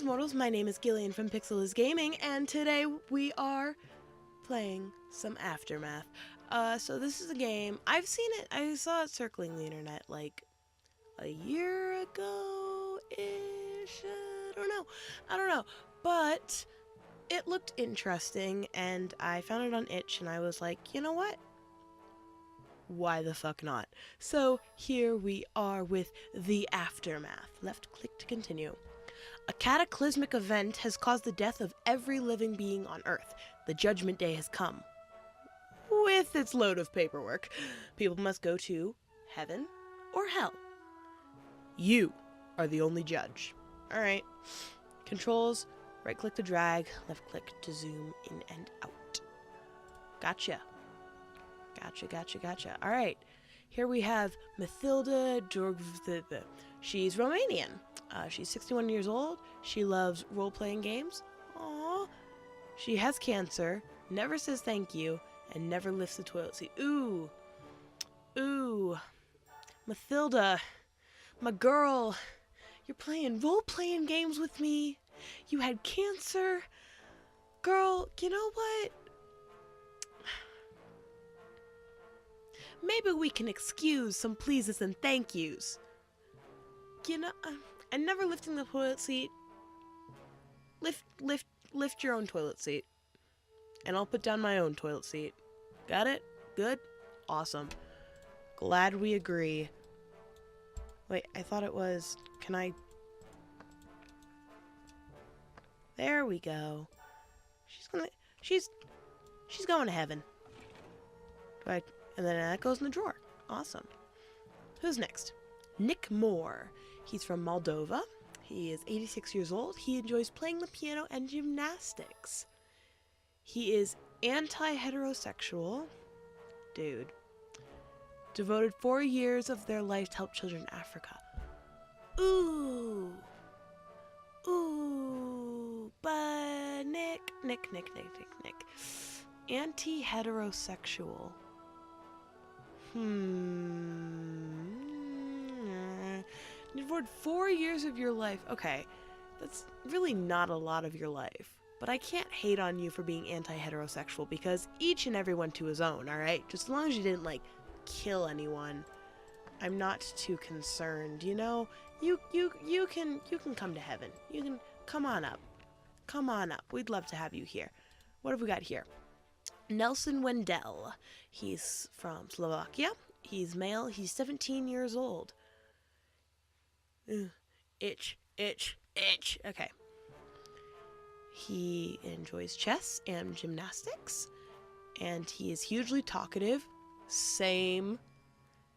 Greetings, mortals. My name is Gillian from PixelisGaming, and today we are playing some Aftermath. So this is a game, I've seen it, I saw it circling the internet like a year ago-ish, I don't know, but it looked interesting, and I found it on itch, and I was like, you know what? Why the fuck not? So here we are with the Aftermath. Left click to continue. A cataclysmic event has caused the death of every living being on Earth. The Judgment Day has come. With its load of paperwork. People must go to heaven or hell. You are the only judge. Alright. Controls, right click to drag, left click to zoom in and out. Gotcha. Alright. Here we have Mathilda Dorgv. She's Romanian. She's 61 years old. She loves role-playing games. Aww. She has cancer, never says thank you, and never lifts the toilet seat. Ooh. Mathilda, my girl, you're playing role-playing games with me. You had cancer. Girl, you know what? Maybe we can excuse some pleases and thank yous. You know, and never lifting the toilet seat. Lift your own toilet seat. And I'll put down my own toilet seat. Got it? Good? Awesome. Glad we agree. Wait, I thought it was... Can I... There we go. She's going to heaven. Right. And then that goes in the drawer. Awesome. Who's next? Nick Moore. He's from Moldova. He is 86 years old. He enjoys playing the piano and gymnastics. He is anti-heterosexual. Dude. Devoted 4 years of their life to help children in Africa. Ooh. But Nick. Anti-heterosexual. Devoted 4 years of your life. Okay, that's really not a lot of your life. But I can't hate on you for being anti-heterosexual because each and everyone to his own, alright? Just as long as you didn't, like, kill anyone, I'm not too concerned, you know? You can come to heaven. You can come on up. Come on up. We'd love to have you here. What have we got here? Nelson Wendell. He's from Slovakia. He's male. He's 17 years old. Itch. Okay. He enjoys chess and gymnastics. And he is hugely talkative. Same.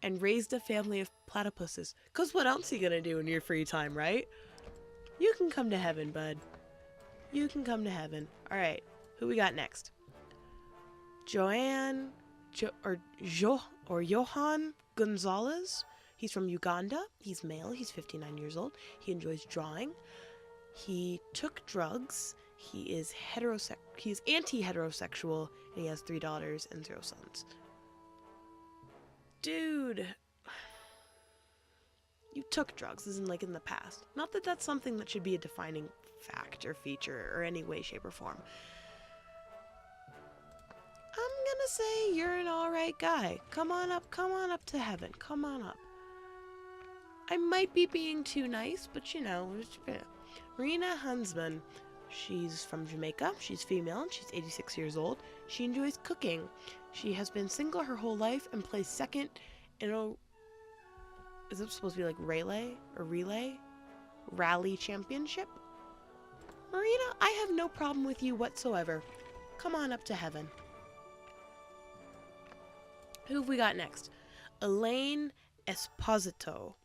And raised a family of platypuses. Because what else are you going to do in your free time, right? You can come to heaven, bud. You can come to heaven. Alright. Who we got next? Johan Gonzalez. He's from Uganda. He's male. He's 59 years old. He enjoys drawing. He took drugs. He is anti-heterosexual, and he has $3 and 0 cents. Dude, you took drugs, as in like in the past. Not that that's something that should be a defining fact or feature or any way, shape, or form. I'm gonna say you're an alright guy. Come on up to heaven. Come on up. I might be being too nice, but you know. Marina Hansman. She's from Jamaica. She's female and she's 86 years old. She enjoys cooking. She has been single her whole life and plays second in a... Is it supposed to be like relay? Rally championship? Marina, I have no problem with you whatsoever. Come on up to heaven. Who have we got next? Elaine Esposito.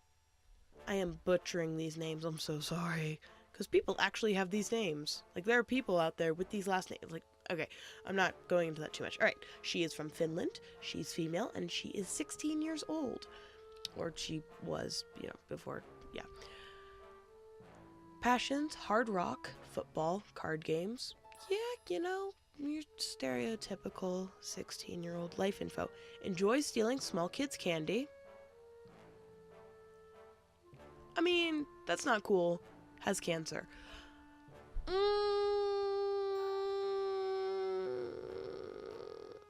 I am butchering these names. I'm so sorry. Because people actually have these names. Like, there are people out there with these last names. Like, okay, I'm not going into that too much. Alright, she is from Finland. She's female, and she is 16 years old. Or she was, you know, before, yeah. Passions, hard rock, football, card games. Yeah, you know, your stereotypical 16-year-old life info. Enjoys stealing small kids' candy. I mean, that's not cool. Has cancer.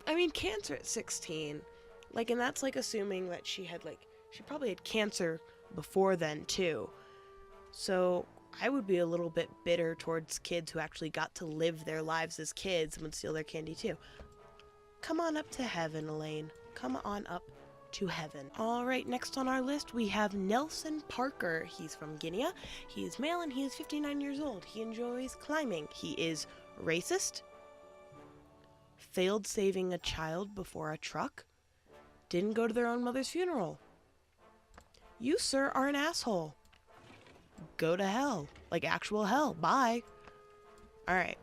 I mean, cancer at 16. Like, and that's, like, assuming that she probably had cancer before then, too. So, I would be a little bit bitter towards kids who actually got to live their lives as kids and would steal their candy, too. Come on up to heaven, Elaine. Come on up to heaven. All right, next on our list, we have Nelson Parker. He's from Guinea. He is male and he is 59 years old. He enjoys climbing. He is racist, failed saving a child before a truck, didn't go to their own mother's funeral. You, sir, are an asshole. Go to hell. Like actual hell. Bye. All right.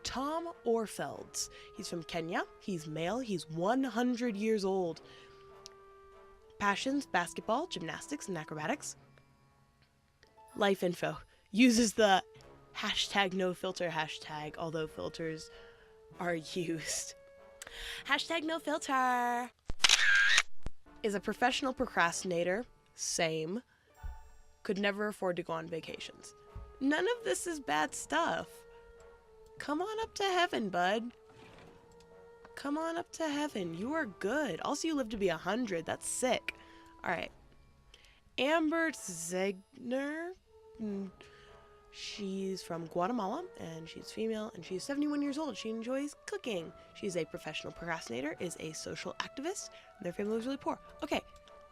Tom Orfelds. He's from Kenya. He's male. He's 100 years old. Passions, basketball, gymnastics, and acrobatics. Life info. Uses the hashtag no filter hashtag, although filters are used. Hashtag no filter. Is a professional procrastinator. Same. Could never afford to go on vacations. None of this is bad stuff. Come on up to heaven, bud. Come on up to heaven. You are good. Also, you live to be 100. That's sick. All right. Amber Zegner. She's from Guatemala, and she's female, and she's 71 years old. She enjoys cooking. She's a professional procrastinator, is a social activist, and their family was really poor. Okay.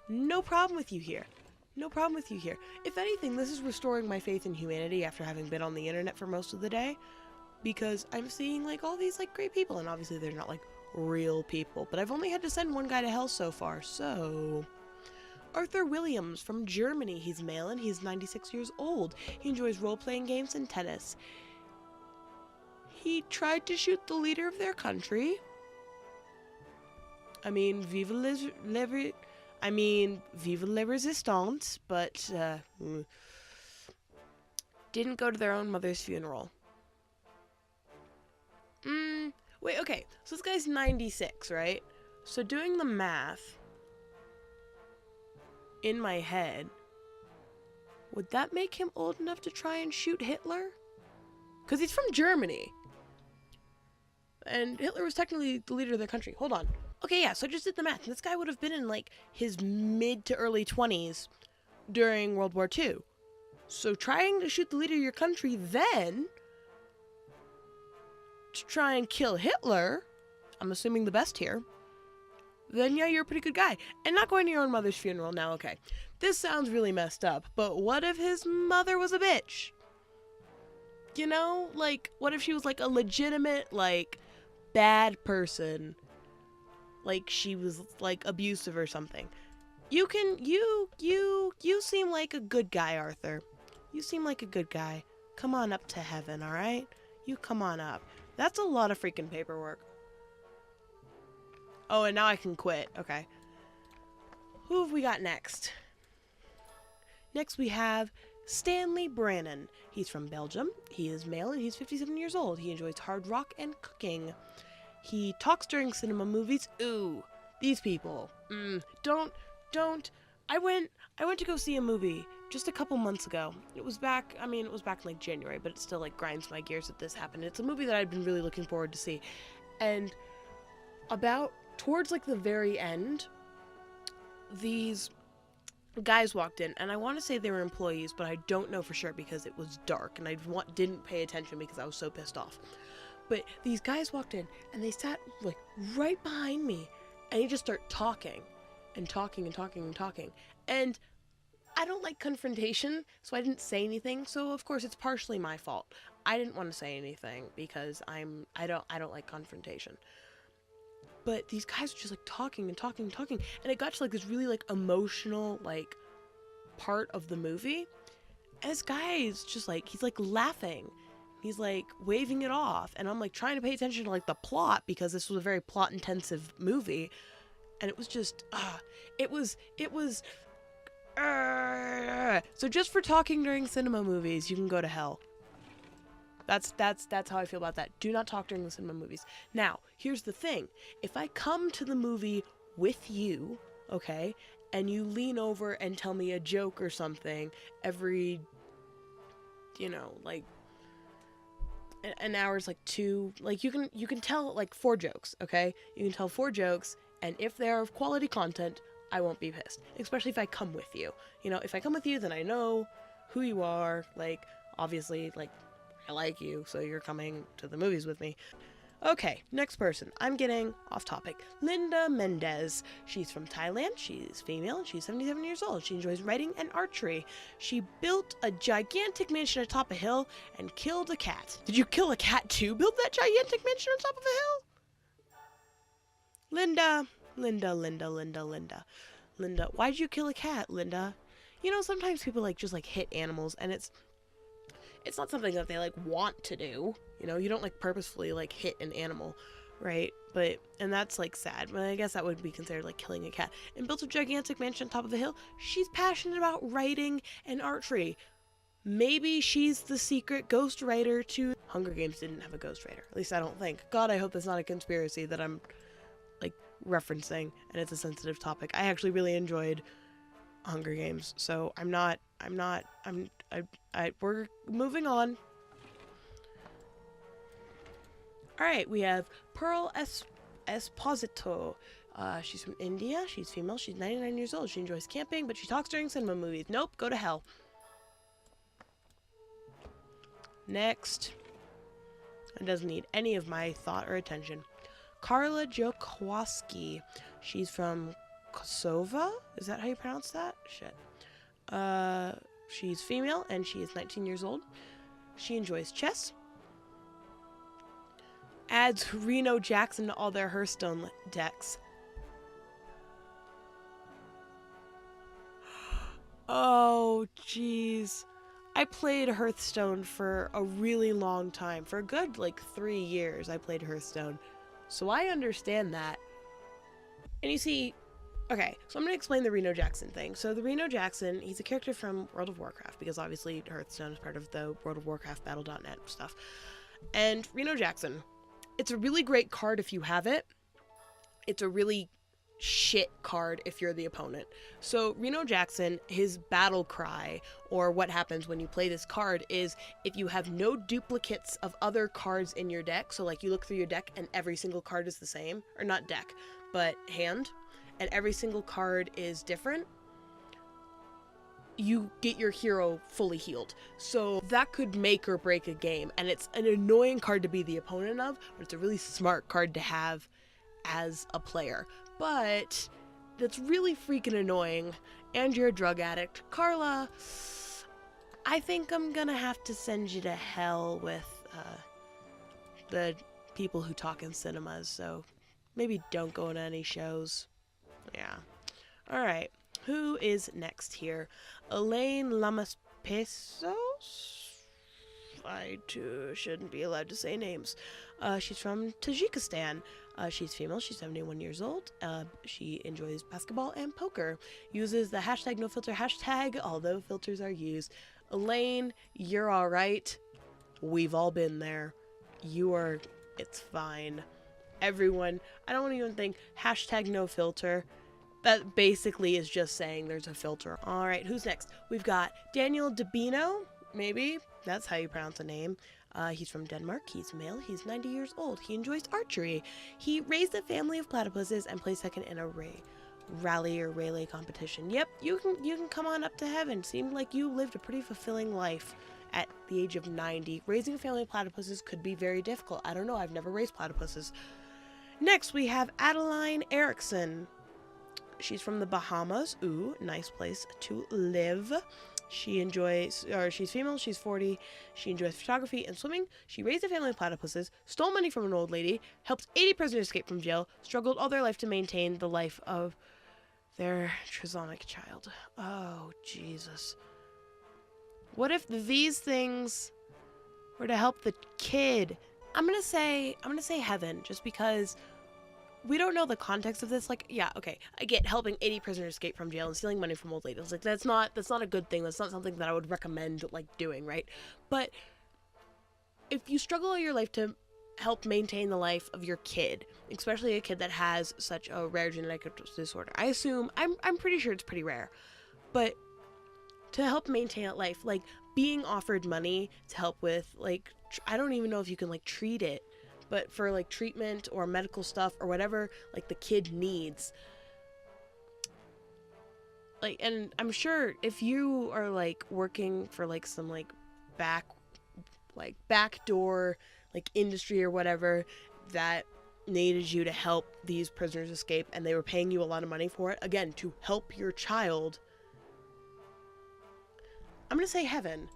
No problem with you here. No problem with you here. If anything, this is restoring my faith in humanity after having been on the internet for most of the day, because I'm seeing like all these like great people, and obviously they're not like real people, but I've only had to send one guy to hell so far. So Arthur Williams from Germany. He's male and he's 96 years old. He enjoys role-playing games and tennis. He tried to shoot the leader of their country. I mean, vive la resistance, but didn't go to their own mother's funeral. Wait, okay, so this guy's 96, right? So doing the math in my head, would that make him old enough to try and shoot Hitler? Because he's from Germany. And Hitler was technically the leader of their country. Hold on. Okay, yeah, so I just did the math. This guy would have been in, like, his mid to early 20s during World War II. So trying to shoot the leader of your country then to try and kill Hitler, I'm assuming the best here, then yeah, you're a pretty good guy. And not going to your own mother's funeral. Now, okay, this sounds really messed up, but what if his mother was a bitch? You know, like, what if she was, like, a legitimate, like, bad person? Like, she was, like, abusive or something. You seem like a good guy, Arthur. You seem like a good guy. Come on up to heaven, alright? You come on up. That's a lot of freaking paperwork. Oh, and now I can quit. Okay. Who have we got next? Next we have Stanley Brannan. He's from Belgium. He is male and he's 57 years old. He enjoys hard rock and cooking. He talks during cinema movies. Ooh, these people. Don't. I went to go see a movie just a couple months ago. It was back in like January, but it still like grinds my gears that this happened. It's a movie that I'd been really looking forward to see. And about towards like the very end, these guys walked in, and I want to say they were employees, but I don't know for sure because it was dark and I didn't pay attention because I was so pissed off. But these guys walked in, and they sat, like, right behind me, and they just start talking, and talking, and talking, and talking. And I don't like confrontation, so I didn't say anything, so of course it's partially my fault. I didn't want to say anything, because I don't like confrontation. But these guys were just, like, talking, and talking, and talking, and it got to, like, this really, like, emotional, like, part of the movie, and this guy is just, like, he's, like, laughing. He's like waving it off, and I'm like trying to pay attention to like the plot because this was a very plot intensive movie, and it was just so just for talking during cinema movies, you can go to hell. That's how I feel about that. Do not talk during the cinema movies. Now, here's the thing. If I come to the movie with you, okay, and you lean over and tell me a joke or something every, like an hour's like 2. Like you can tell like 4 jokes, okay? You can tell 4 jokes, and if they're of quality content, I won't be pissed. Especially if I come with you. You know, if I come with you, then I know who you are. Like, obviously, like, I like you, so you're coming to the movies with me. Okay, next person. I'm getting off topic. Linda Mendez. She's from Thailand. She's female. She's 77 years old. She enjoys writing and archery. She built a gigantic mansion atop a hill and killed a cat. Did you kill a cat to build that gigantic mansion on top of a hill? Linda, why'd you kill a cat, Linda? You know, sometimes people like just like hit animals, and it's not something that they like want to do. You know, you don't like purposefully like hit an animal, right? And that's like sad. But I guess that would be considered like killing a cat. And built a gigantic mansion on top of a hill. She's passionate about writing and archery. Maybe she's the secret ghostwriter to Hunger Games didn't have a ghostwriter. At least I don't think. God, I hope that's not a conspiracy that I'm like referencing, and it's a sensitive topic. I actually really enjoyed Hunger Games, so we're moving on. Alright, we have Pearl Esposito. She's from India. She's female. She's 99 years old. She enjoys camping, but she talks during cinema movies. Nope, go to hell. Next. It doesn't need any of my thought or attention. Karla Jokwaski. She's from Kosovo? Is that how you pronounce that? Shit. She's female, and she is 19 years old. She enjoys chess. Adds Reno Jackson to all their Hearthstone decks. Oh, jeez. I played Hearthstone for a really long time. For a good, like, 3 years, I played Hearthstone. So I understand that. And you see... Okay, so I'm going to explain the Reno Jackson thing. So the Reno Jackson, he's a character from World of Warcraft, because obviously Hearthstone is part of the World of Warcraft Battle.net stuff. And Reno Jackson, it's a really great card if you have it. It's a really shit card if you're the opponent. So Reno Jackson, his battle cry, or what happens when you play this card, is if you have no duplicates of other cards in your deck, so like you look through your deck and every single card is the same, or not deck, but hand, and every single card is different, you get your hero fully healed. So that could make or break a game, and it's an annoying card to be the opponent of, but it's a really smart card to have as a player. But that's really freaking annoying, and you're a drug addict. Karla, I think I'm gonna have to send you to hell with the people who talk in cinemas, so maybe don't go to any shows. Yeah. Alright, who is next here? Elaine Lamaspesos? I too shouldn't be allowed to say names. She's from Tajikistan. She's female. She's 71 years old. She enjoys basketball and poker. Uses the hashtag #NoFilter hashtag, although filters are used. Elaine, you're alright. We've all been there. It's fine. Everyone, I don't even think hashtag #NoFilter. That basically is just saying there's a filter. Alright, who's next? We've got Daniel Dabino, maybe? That's how you pronounce a name. He's from Denmark. He's male. He's 90 years old. He enjoys archery. He raised a family of platypuses and placed second in a rally or relay competition. Yep, you can come on up to heaven. Seemed like you lived a pretty fulfilling life at the age of 90. Raising a family of platypuses could be very difficult. I don't know. I've never raised platypuses. Next, we have Adeline Erickson. She's from the Bahamas. Ooh, nice place to live. She's female, she's 40, she enjoys photography and swimming, she raised a family of platypuses, stole money from an old lady, helped 80 prisoners escape from jail, struggled all their life to maintain the life of their trisomic child. Oh, Jesus. What if these things were to help the kid? I'm gonna say heaven, just because we don't know the context of this. Like, yeah, okay, I get helping 80 prisoners escape from jail and stealing money from old ladies. Like, that's not a good thing. That's not something that I would recommend, like, doing, right? But if you struggle all your life to help maintain the life of your kid, especially a kid that has such a rare genetic disorder, I'm pretty sure it's pretty rare, but to help maintain that life, like, being offered money to help with, like, I don't even know if you can, like, treat it, but for, like, treatment or medical stuff or whatever, like, the kid needs. Like, and I'm sure if you are, like, working for, like, some, like, backdoor, like, industry or whatever that needed you to help these prisoners escape, and they were paying you a lot of money for it, again, to help your child, I'm gonna say heaven,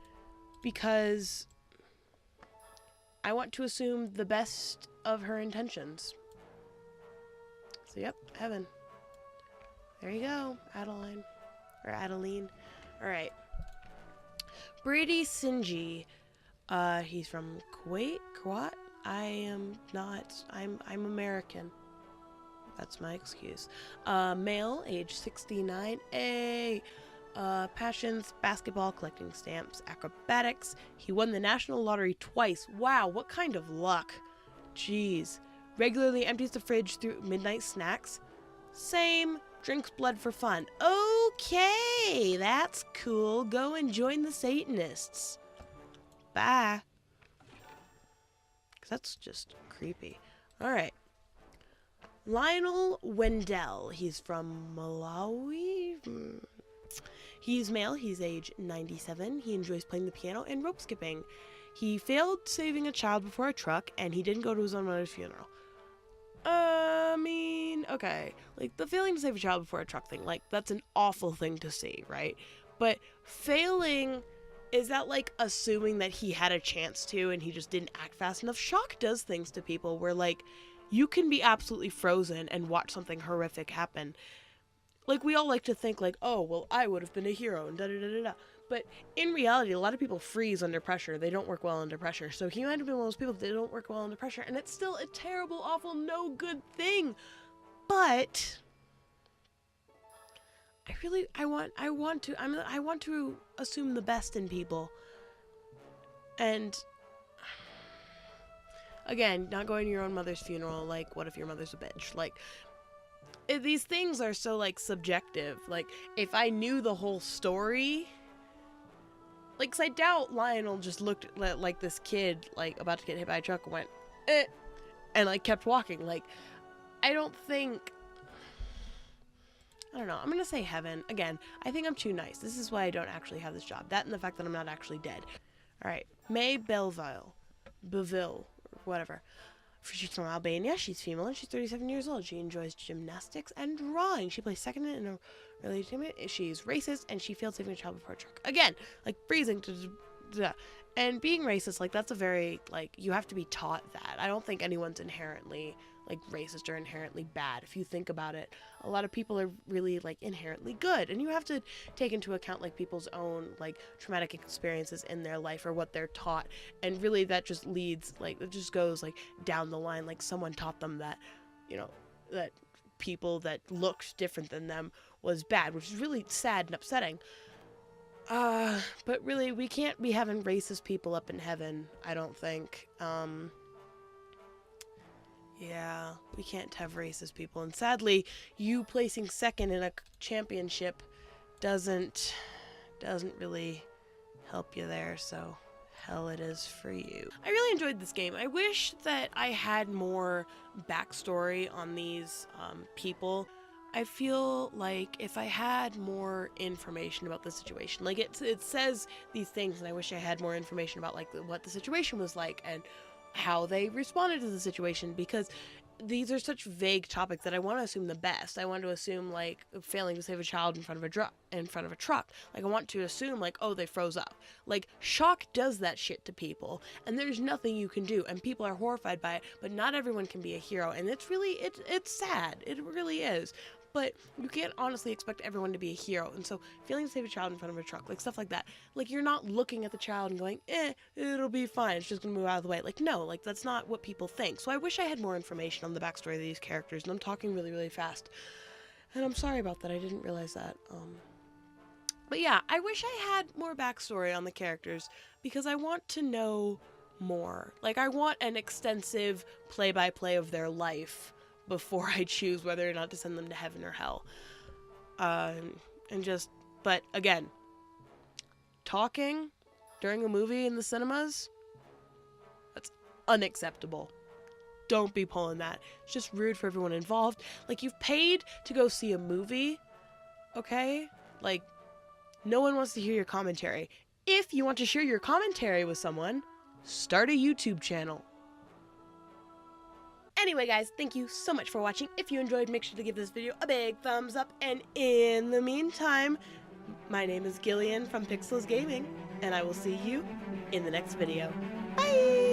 because I want to assume the best of her intentions. So yep, heaven. There you go, Adeline. Or Adeline. Alright. Brady Sinji. He's from Kuwait? I am not. I'm American. That's my excuse. Male, age 69. Passions, basketball, collecting stamps, acrobatics. He won the national lottery twice. Wow, what kind of luck. Jeez. Regularly empties the fridge through midnight snacks. Same. Drinks blood for fun. Okay, that's cool. Go and join the Satanists. Bye. Because that's just creepy. Alright. Lionel Wendell. He's from Malawi. He's male. He's age 97. He enjoys playing the piano and rope skipping. He failed saving a child before a truck, and he didn't go to his own mother's funeral. I mean, okay. Like, the failing to save a child before a truck thing, like, that's an awful thing to see, right? But failing, is that, like, assuming that he had a chance to and he just didn't act fast enough? Shock does things to people where, like, you can be absolutely frozen and watch something horrific happen. Like, we all like to think, like, oh, well, I would have been a hero, and da-da-da-da-da. But in reality, a lot of people freeze under pressure. They don't work well under pressure. So he might have been one of those people that don't work well under pressure, and it's still a terrible, awful, no good thing. But I want to assume the best in people. And again, not going to your own mother's funeral, like, what if your mother's a bitch? Like, these things are so, like, subjective. Like, if I knew the whole story, like, 'cause I doubt Lionel just looked like this kid, like, about to get hit by a truck and went, eh, and, like, kept walking. Like, I don't know, I'm gonna say heaven. Again, I think I'm too nice. This is why I don't actually have this job. That and the fact that I'm not actually dead. Alright, May Beville, or whatever. She's from Albania, she's female, and she's 37 years old. She enjoys gymnastics and drawing. She plays second in a related team. She's racist, and she failed saving a child before a truck. Again, like, freezing to... And being racist, like, that's a very, like, you have to be taught that. I don't think anyone's inherently, like, racist or inherently bad. If you think about it, a lot of people are really, like, inherently good. And you have to take into account, like, people's own, like, traumatic experiences in their life or what they're taught. And really that just leads, like, it just goes, like, down the line. Like, someone taught them that, you know, that people that looked different than them was bad, which is really sad and upsetting. But really, we can't be having racist people up in heaven, I don't think. Yeah, we can't have racist people. And sadly, you placing second in a championship doesn't really help you there, so hell it is for you. I really enjoyed this game. I wish that I had more backstory on these people. I feel like if I had more information about the situation, like it says these things, and I wish I had more information about, like, what the situation was like and how they responded to the situation, because these are such vague topics that I want to assume the best. I want to assume, like, failing to save a child in front of a truck. Like, I want to assume, like, oh, they froze up. Like, shock does that shit to people, and there's nothing you can do, and people are horrified by it, but not everyone can be a hero, and it's really, it's sad. It really is. But you can't honestly expect everyone to be a hero. And so failing to save a child in front of a truck, like, stuff like that. Like, you're not looking at the child and going, it'll be fine. It's just going to move out of the way. Like, no, like, that's not what people think. So I wish I had more information on the backstory of these characters. And I'm talking really, really fast. And I'm sorry about that. I didn't realize that. But yeah, I wish I had more backstory on the characters because I want to know more. Like, I want an extensive play-by-play of their life before I choose whether or not to send them to heaven or hell. But again, talking, during a movie in the cinemas, that's unacceptable. Don't be pulling that. It's just rude for everyone involved. Like, you've paid to go see a movie, okay? Like, no one wants to hear your commentary. If you want to share your commentary with someone, start a YouTube channel. Anyway, guys, thank you so much for watching. If you enjoyed, make sure to give this video a big thumbs up. And in the meantime, my name is Gillian from PixelisGaming, and I will see you in the next video. Bye!